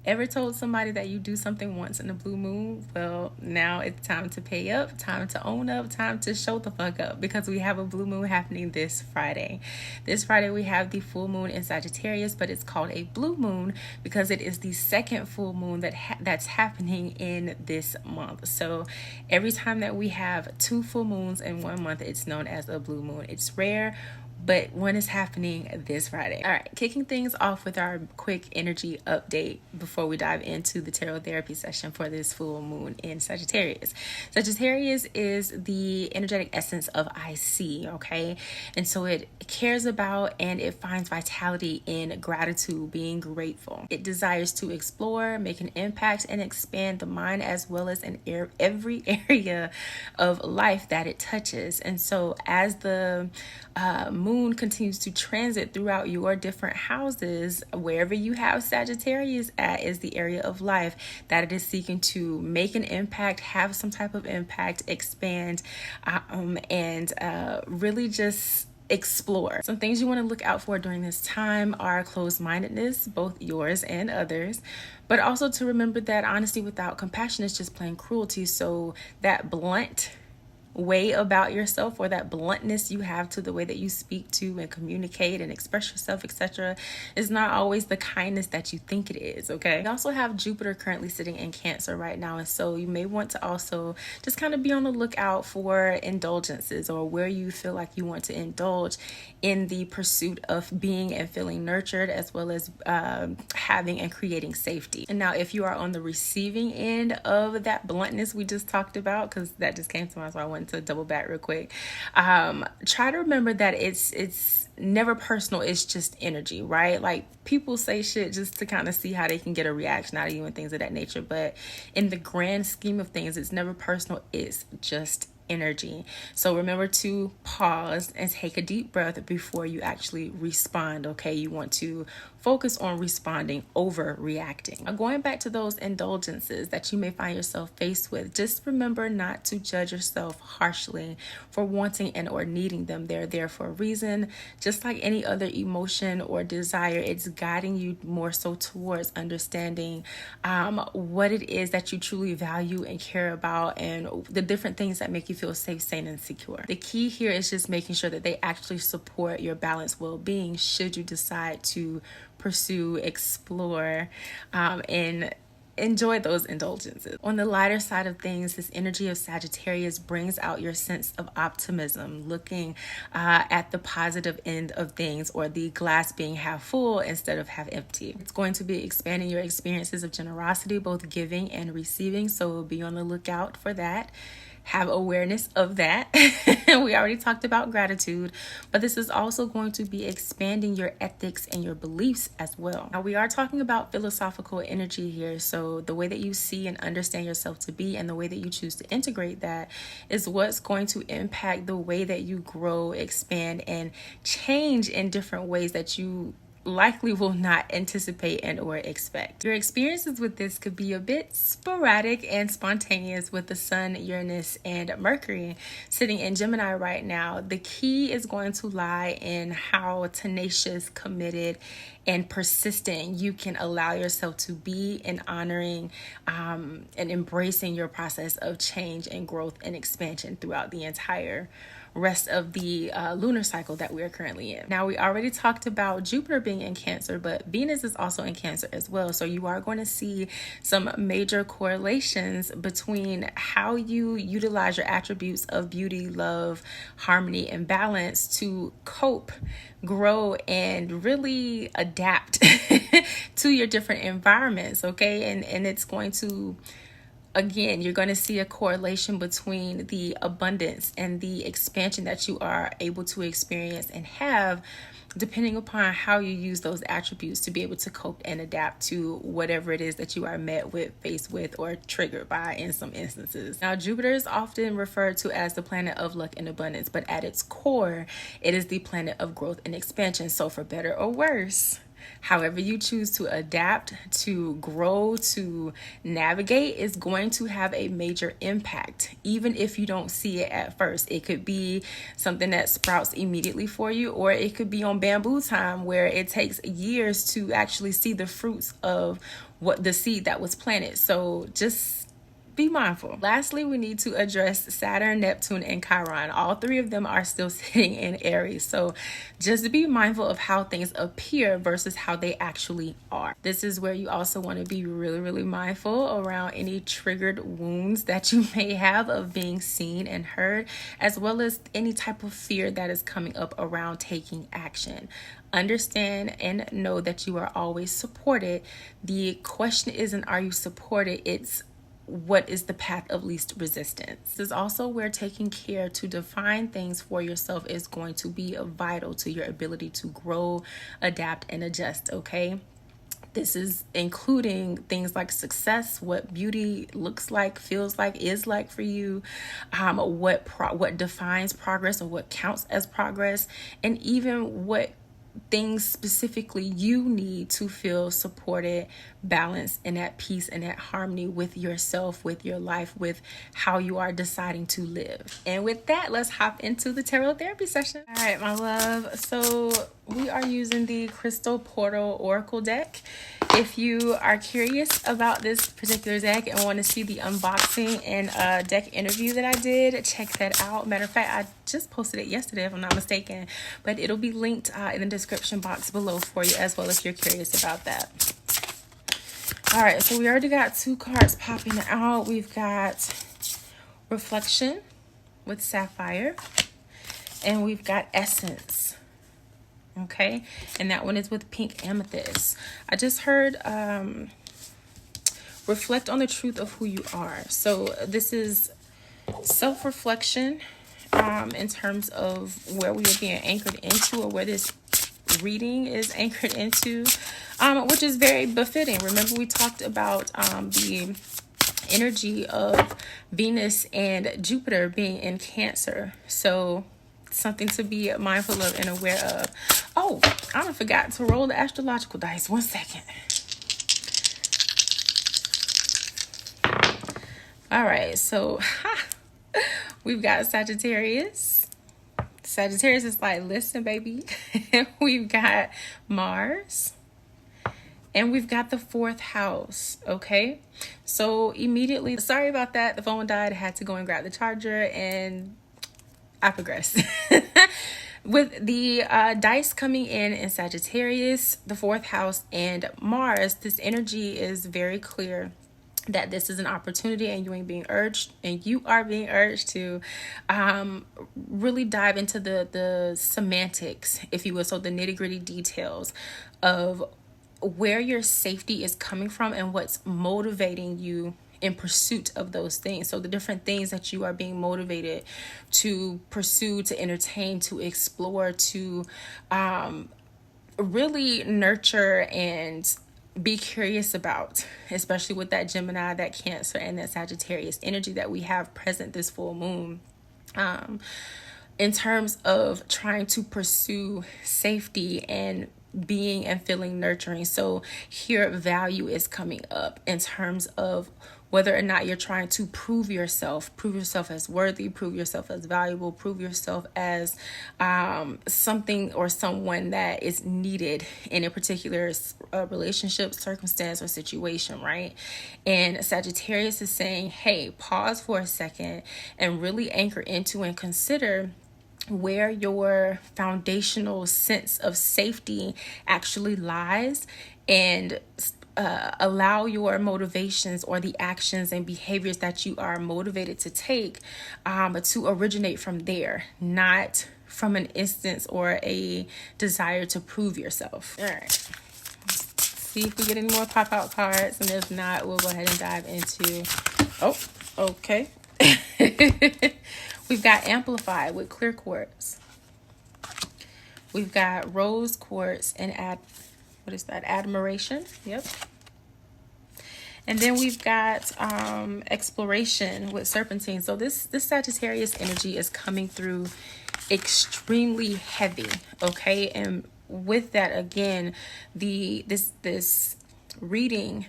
Ever told somebody that you do something once in a blue moon? Well, now it's time to pay up, time to own up, time to show the fuck up, because we have a blue moon happening this Friday. This Friday we have the full moon in Sagittarius, but it's called a blue moon because it is the second full moon that's happening in this month. So every time that we have two full moons in one month, it's known as a blue moon. It's rare, but one is happening this Friday. All right, kicking things off with our quick energy update before we dive into the tarot therapy session for this full moon in Sagittarius. Sagittarius is the energetic essence of I see, okay? And so it cares about and it finds vitality in gratitude, being grateful. It desires to explore, make an impact, and expand the mind as well as in every area of life that it touches. And so as the moon continues to transit throughout your different houses, wherever you have Sagittarius at is the area of life that it is seeking to make an impact, have some type of impact, expand, and really just explore. Some things you want to look out for during this time are closed-mindedness, both yours and others, but also to remember that honesty without compassion is just plain cruelty. So that blunt way about yourself, or that bluntness you have to the way that you speak to and communicate and express yourself, etc., is not always the kindness that you think it is. Okay, we also have Jupiter currently sitting in Cancer right now, and so you may want to also just kind of be on the lookout for indulgences, or where you feel like you want to indulge in the pursuit of being and feeling nurtured, as well as having and creating safety. And now if you are on the receiving end of that bluntness we just talked about, because that just came to mind, so I wanted to double back real quick, try to remember that it's never personal. It's just energy, right? Like, people say shit just to kind of see how they can get a reaction out of you and things of that nature, but in the grand scheme of things, it's never personal. It's just energy. So remember to pause and take a deep breath before you actually respond. Okay, you want to focus on responding over reacting. Now, going back to those indulgences that you may find yourself faced with, just remember not to judge yourself harshly for wanting and or needing them. They're there for a reason. Just like any other emotion or desire, it's guiding you more so towards understanding what it is that you truly value and care about, and the different things that make you feel safe, sane, and secure. The key here is just making sure that they actually support your balanced well-being should you decide to pursue, explore, and enjoy those indulgences. On the lighter side of things, this energy of Sagittarius brings out your sense of optimism, looking at the positive end of things, or the glass being half full instead of half empty. It's going to be expanding your experiences of generosity, both giving and receiving, so be on the lookout for that. Have awareness of that. We already talked about gratitude, but this is also going to be expanding your ethics and your beliefs as well. Now, we are talking about philosophical energy here, so the way that you see and understand yourself to be, and the way that you choose to integrate that, is what's going to impact the way that you grow, expand, and change in different ways that you likely will not anticipate and or expect. Your experiences with this could be a bit sporadic and spontaneous with the Sun, Uranus, and Mercury sitting in Gemini right now. The key is going to lie in how tenacious, committed, and persistent you can allow yourself to be in honoring and embracing your process of change and growth and expansion throughout the entire rest of the lunar cycle that we are currently in. Now, we already talked about Jupiter being in Cancer, but Venus is also in Cancer as well. So you are going to see some major correlations between how you utilize your attributes of beauty, love, harmony, and balance to cope, grow, and really adapt to your different environments, okay? And it's going to, again, you're going to see a correlation between the abundance and the expansion that you are able to experience and have, depending upon how you use those attributes to be able to cope and adapt to whatever it is that you are met with, faced with, or triggered by in some instances. Now, Jupiter is often referred to as the planet of luck and abundance, but at its core, it is the planet of growth and expansion. So for better or worse, however you choose to adapt, to grow, to navigate is going to have a major impact, even if you don't see it at first. It could be something that sprouts immediately for you, or it could be on bamboo time where it takes years to actually see the fruits of what the seed that was planted. So just be mindful. Lastly, we need to address Saturn, Neptune, and Chiron. All three of them are still sitting in Aries. So just be mindful of how things appear versus how they actually are. This is where you also want to be really, really mindful around any triggered wounds that you may have of being seen and heard, as well as any type of fear that is coming up around taking action. Understand and know that you are always supported. The question isn't, are you supported? It's, what is the path of least resistance? This is also where taking care to define things for yourself is going to be vital to your ability to grow, adapt, and adjust, okay? This is including things like success, what beauty looks like, feels like, is like for you, what defines progress or what counts as progress, and even what things specifically you need to feel supported, balanced, and at peace and at harmony with yourself, with your life, with how you are deciding to live. And with that, let's hop into the tarot therapy session. All right, my love. So we are using the Crystal Portal Oracle deck. If you are curious about this particular deck and want to see the unboxing and deck interview that I did, check that out. Matter of fact, I just posted it yesterday, if I'm not mistaken, but it'll be linked in the description box below for you as well if you're curious about that. All right, so we already got two cards popping out. We've got Reflection with Sapphire, and we've got Essence. Okay, and that one is with Pink Amethyst. I just heard reflect on the truth of who you are. So this is self-reflection in terms of where we are being anchored into, or where this reading is anchored into, which is very befitting. Remember, we talked about the energy of Venus and Jupiter being in Cancer. So something to be mindful of and aware of. Oh, I forgot to roll the astrological dice. 1 second. All right, so we've got Sagittarius. Sagittarius is like, listen, baby. We've got Mars. And we've got the 4th house, okay? So immediately, sorry about that. The phone died. I had to go and grab the charger, and I progressed. With the dice coming in Sagittarius, the 4th house, and Mars, this energy is very clear that this is an opportunity, and you are being urged to really dive into the semantics, if you will, so the nitty-gritty details of where your safety is coming from and what's motivating you in pursuit of those things. So the different things that you are being motivated to pursue, to entertain, to explore, to really nurture and be curious about, especially with that Gemini, that Cancer, and that Sagittarius energy that we have present this full moon. In terms of trying to pursue safety and being and feeling nurturing. So here value is coming up in terms of whether or not you're trying to prove yourself as worthy, prove yourself as valuable, prove yourself as something or someone that is needed in a particular relationship, circumstance, or situation, right? And Sagittarius is saying, hey, pause for a second and really anchor into and consider where your foundational sense of safety actually lies, and allow your motivations or the actions and behaviors that you are motivated to take to originate from there, not from an instance or a desire to prove yourself. All right. See if we get any more pop-out cards, and if not, we'll go ahead and dive into... Oh, okay. We've got Amplify with Clear Quartz. We've got Rose Quartz and Admiration. Yep. And then we've got Exploration with Serpentine. So this Sagittarius energy is coming through extremely heavy, okay? And with that, again, this reading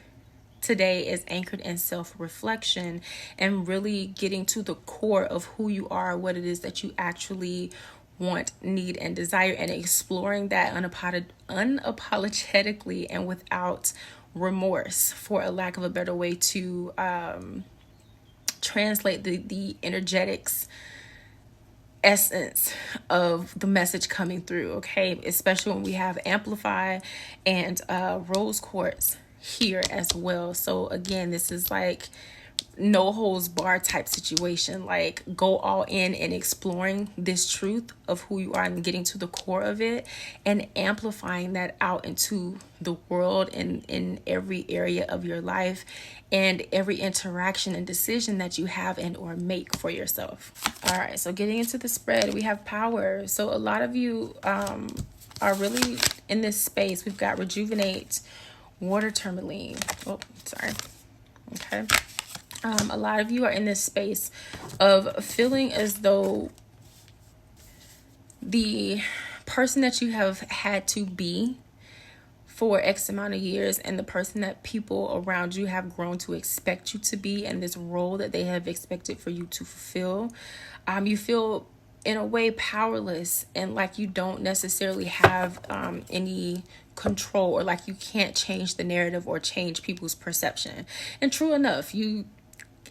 today is anchored in self-reflection and really getting to the core of who you are, what it is that you actually want, need, and desire, and exploring that unapologetically and without remorse, for a lack of a better way to translate the energetics essence of the message coming through, okay? Especially when we have amplify and rose quartz here as well. So again, this is like no holds bar type situation. Like, go all in and exploring this truth of who you are and getting to the core of it and amplifying that out into the world and in every area of your life and every interaction and decision that you have and or make for yourself. All right, so getting into the spread, we have power. So a lot of you are really in this space. We've got rejuvenate, water tourmaline. Oh, sorry. Okay. A lot of you are in this space of feeling as though the person that you have had to be for X amount of years and the person that people around you have grown to expect you to be, and this role that they have expected for you to fulfill, you feel in a way powerless and like you don't necessarily have any control, or like you can't change the narrative or change people's perception. And true enough, you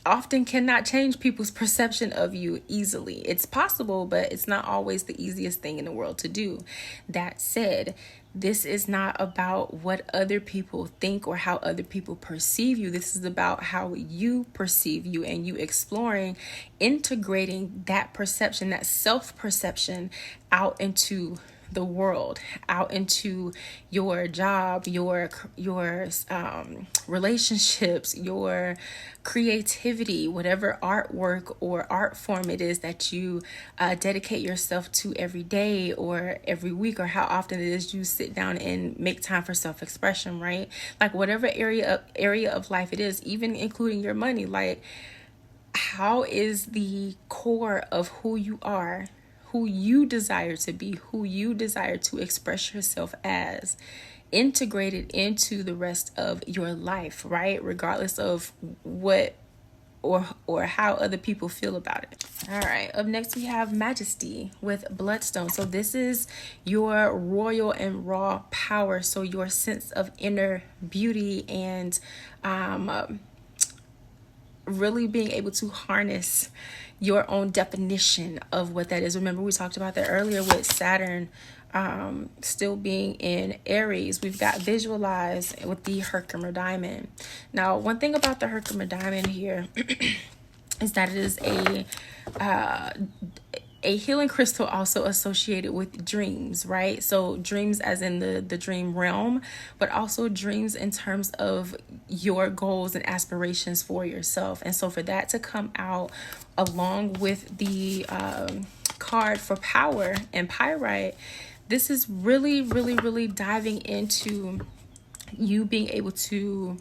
often cannot change people's perception of you easily. It's possible, but it's not always the easiest thing in the world to do. That said, this is not about what other people think or how other people perceive you. This is about how you perceive you, and you exploring, integrating that perception, that self-perception out into the world, out into your job, your relationships, your creativity, whatever artwork or art form it is that you dedicate yourself to every day or every week, or how often it is you sit down and make time for self-expression, right? Like whatever area of life it is, even including your money. Like, how is the core of who you are, who you desire to be, who you desire to express yourself as, integrated into the rest of your life, right? Regardless of what or how other people feel about it. All right, up next we have Majesty with Bloodstone. So this is your royal and raw power. So your sense of inner beauty and really being able to harness your own definition of what that is. Remember, we talked about that earlier with Saturn still being in Aries. We've got visualize with the Herkimer diamond. Now, one thing about the Herkimer diamond here is that it is a healing crystal also associated with dreams, right? So dreams as in the dream realm, but also dreams in terms of your goals and aspirations for yourself. And so for that to come out along with the card for power and pyrite, this is really, really, really diving into you being able to,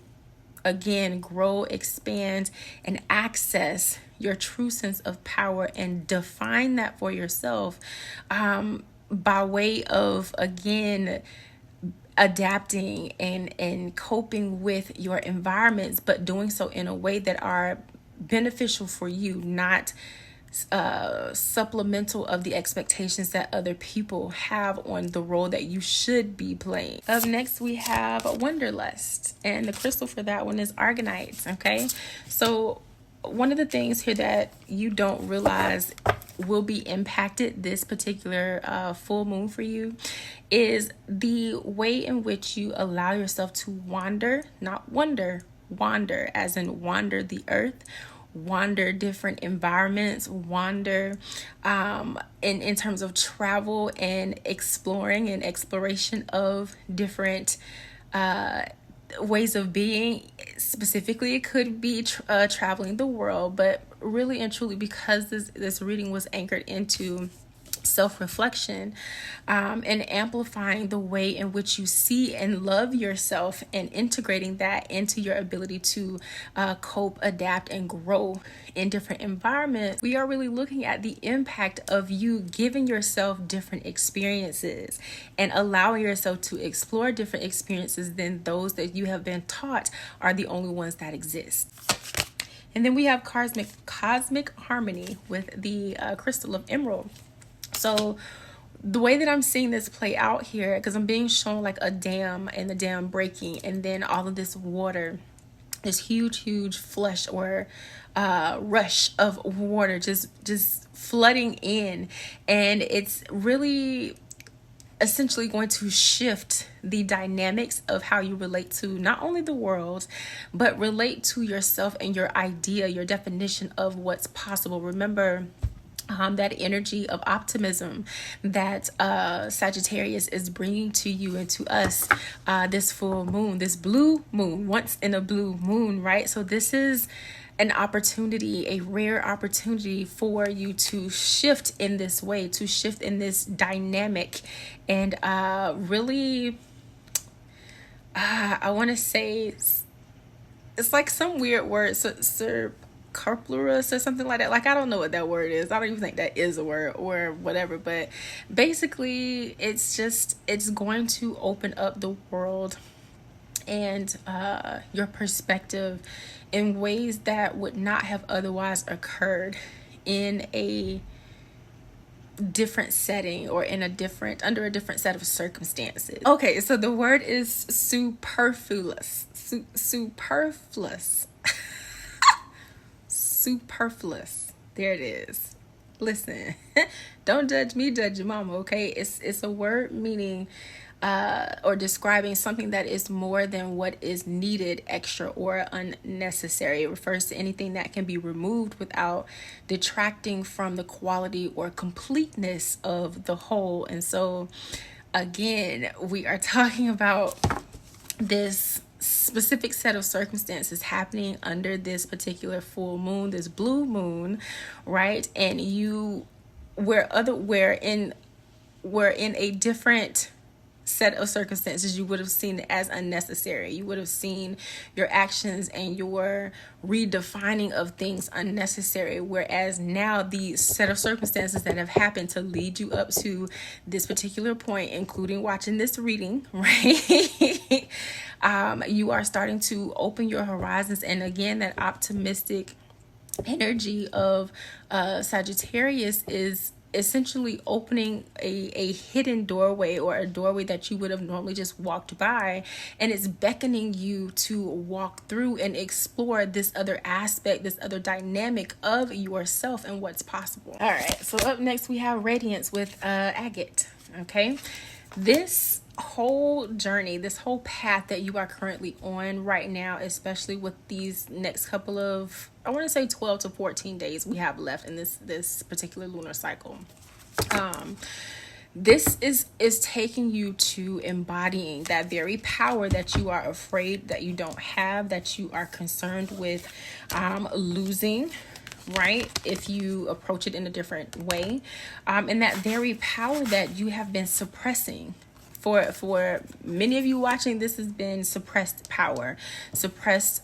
again, grow, expand, and access your true sense of power and define that for yourself by way of, again, adapting and coping with your environments, but doing so in a way that are beneficial for you, not supplemental of the expectations that other people have on the role that you should be playing. Up next, we have Wanderlust, and the crystal for that one is Argonite. Okay, so one of the things here that you don't realize will be impacted this particular full moon for you is the way in which you allow yourself to wander, not wonder, wander as in wander the earth, wander different environments, wander in terms of travel and exploring and exploration of different ways of being. Specifically, it could be traveling the world, but really and truly, because this reading was anchored into self-reflection and amplifying the way in which you see and love yourself and integrating that into your ability to cope, adapt, and grow in different environments, we are really looking at the impact of you giving yourself different experiences and allowing yourself to explore different experiences than those that you have been taught are the only ones that exist. And then we have cosmic harmony with the crystal of emerald. So the way that I'm seeing this play out here, because I'm being shown like a dam and the dam breaking, and then all of this water, this huge flush or rush of water just flooding in, and it's really essentially going to shift the dynamics of how you relate to not only the world, but relate to yourself and your idea, your definition of what's possible. Remember, that energy of optimism that Sagittarius is bringing to you and to us this full moon, this blue moon, once in a blue moon, right? So this is an opportunity, a rare opportunity for you to shift in this way, to shift in this dynamic, and really, I want to say it's like some weird word, carplurus or something like that. Like, I don't know what that word is. I don't even think that is a word or whatever, but basically it's going to open up the world and your perspective in ways that would not have otherwise occurred in a different setting or in under a different set of circumstances. Okay, so the word is superfluous. Superfluous. Superfluous. There it is. Listen, don't judge me, judge your mama, okay? It's a word meaning or describing something that is more than what is needed, extra, or unnecessary. It refers to anything that can be removed without detracting from the quality or completeness of the whole. And so, again, we are talking about this specific set of circumstances happening under this particular full moon, this blue moon, right? And we're in a different set of circumstances, you would have seen it as unnecessary. You would have seen your actions and your redefining of things unnecessary. Whereas now the set of circumstances that have happened to lead you up to this particular point, including watching this reading, right? You are starting to open your horizons. And again, that optimistic energy of Sagittarius is essentially opening a hidden doorway, or a doorway that you would have normally just walked by, and it's beckoning you to walk through and explore this other aspect, this other dynamic of yourself and what's possible. All right, so up next we have Radiance with agate. Okay, this whole journey, this whole path that you are currently on right now, especially with these next couple of, I want to say 12 to 14 days we have left in this particular lunar cycle. This is taking you to embodying that very power that you are afraid that you don't have, that you are concerned with losing, right? If you approach it in a different way, and that very power that you have been suppressing. For many of you watching, this has been suppressed power, suppressed,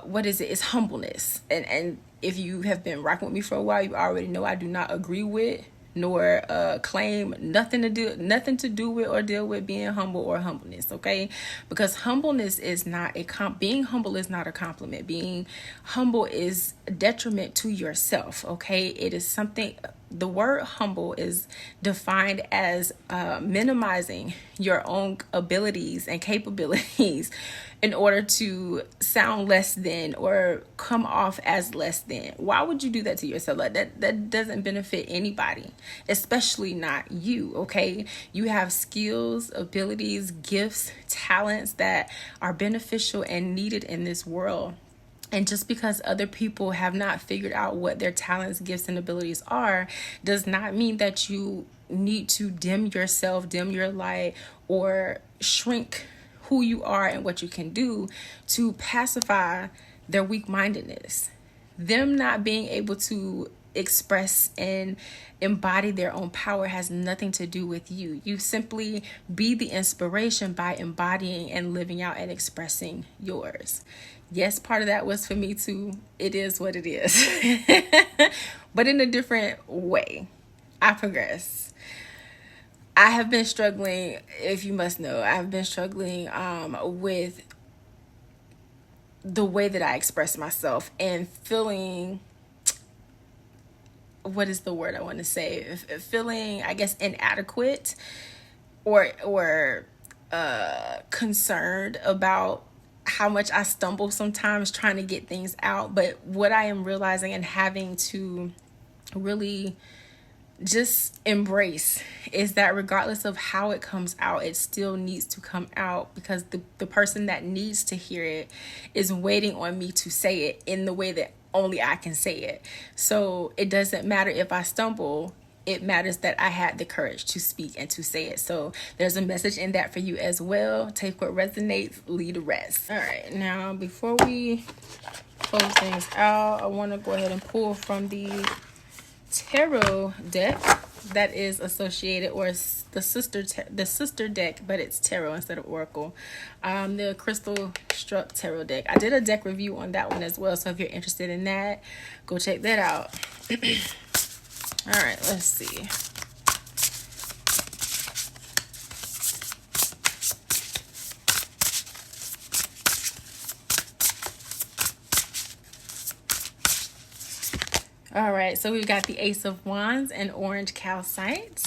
what is it? It's humbleness. And if you have been rocking with me for a while, you already know I do not agree with nor claim nothing to do with or deal with being humble or humbleness, okay? Because humbleness is not being humble is not a compliment. Being humble is a detriment to yourself, okay? It is something. The word humble is defined as minimizing your own abilities and capabilities in order to sound less than or come off as less than. Why would you do that to yourself? Like that doesn't benefit anybody, especially not you, okay? You have skills, abilities, gifts, talents that are beneficial and needed in this world. And just because other people have not figured out what their talents, gifts, and abilities are, does not mean that you need to dim yourself, dim your light, or shrink who you are and what you can do to pacify their weak-mindedness. Them not being able to express and embody their own power has nothing to do with you. You simply be the inspiration by embodying and living out and expressing yours. Yes, part of that was for me too. It is what it is. But in a different way. I progress. I have been struggling, if you must know, I've been struggling with the way that I express myself and feeling what is the word I want to say? Feeling, I guess, inadequate or concerned about how much I stumble sometimes trying to get things out. But what I am realizing and having to really just embrace is that regardless of how it comes out, it still needs to come out, because the person that needs to hear it is waiting on me to say it in the way that only I can say it. So it doesn't matter if I stumble. It matters that I had the courage to speak and to say it. So there's a message in that for you as well. Take what resonates, leave the rest. All right, now before we close things out, I want to go ahead and pull from the tarot deck that is associated, or the sister deck, but it's tarot instead of oracle. The crystal struck tarot deck. I did a deck review on that one as well, so if you're interested in that, go check that out. All right, let's see. All right, so we've got the Ace of Wands and Orange Calcite.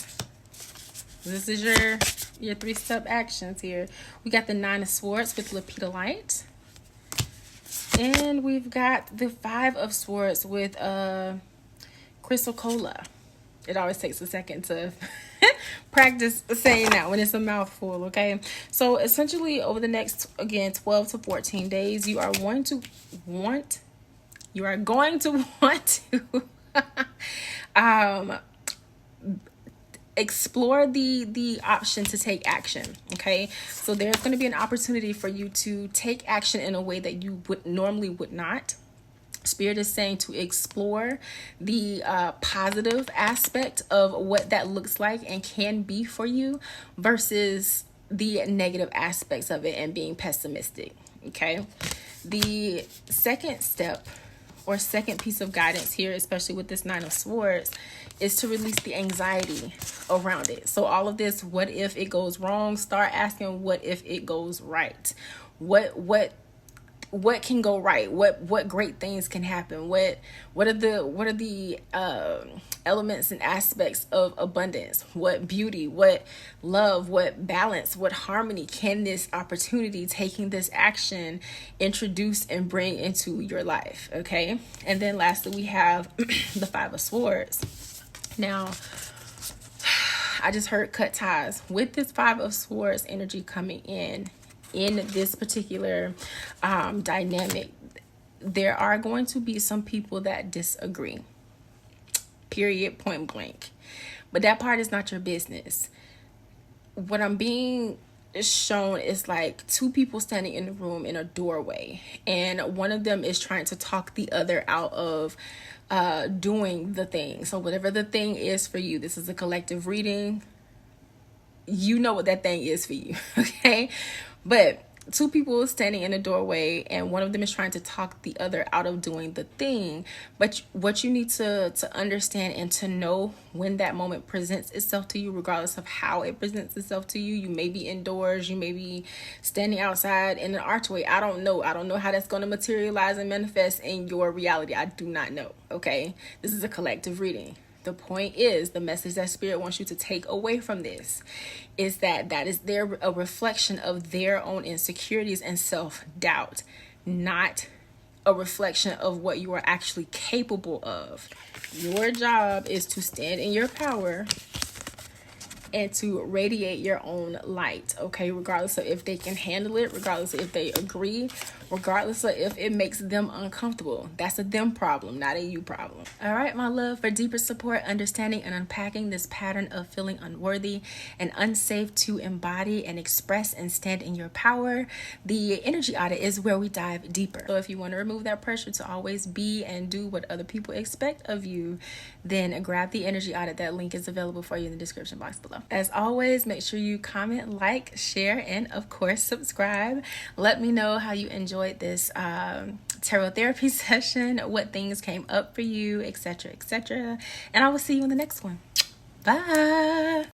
This is your 3-step actions here. We got the Nine of Swords with Lepidolite. And we've got the 5 of Swords with Crystal Cola. It always takes a second to practice saying that when it's a mouthful, okay? So essentially over the next, again, 12 to 14 days, you are going to want to explore the option to take action, okay? So there's going to be an opportunity for you to take action in a way that you normally would not. Spirit is saying to explore the positive aspect of what that looks like and can be for you versus the negative aspects of it and being pessimistic, okay? The second step or second piece of guidance here, especially with this Nine of Swords, is to release the anxiety around it. So all of this, what if it goes wrong? Start asking, what if it goes right? What can go right? What great things can happen? What are the elements and aspects of abundance? What beauty, what love, what balance, what harmony can this opportunity, taking this action, introduce and bring into your life? Okay. And then lastly, we have the 5 of Swords. Now, I just heard cut ties. With this 5 of Swords energy coming in this particular dynamic, there are going to be some people that disagree, period, point blank. But that part is not your business. What I'm being shown is like 2 people standing in the room in a doorway, and one of them is trying to talk the other out of doing the thing. So whatever the thing is for you, this is a collective reading. You know what that thing is for you, okay? But 2 people standing in a doorway, and one of them is trying to talk the other out of doing the thing. But what you need to understand and to know when that moment presents itself to you, regardless of how it presents itself to you. You may be indoors, you may be standing outside in an archway. I don't know how that's going to materialize and manifest in your reality. I do not know, okay? This is a collective reading. The point is, the message that Spirit wants you to take away from this is that is a reflection of their own insecurities and self-doubt, not a reflection of what you are actually capable of. Your job is to stand in your power and to radiate your own light, okay? Regardless of if they can handle it, regardless of if they agree, regardless of if it makes them uncomfortable. That's a them problem, not a you problem. All right, my love, for deeper support, understanding and unpacking this pattern of feeling unworthy and unsafe to embody and express and stand in your power, the energy audit is where we dive deeper. So if you want to remove that pressure to always be and do what other people expect of you, then grab the energy audit. That link is available for you in the description box below. As always, make sure you comment, like, share, and of course subscribe. Let me know how you enjoyed this tarot therapy session, what things came up for you, etc., etc. And I will see you in the next one. Bye.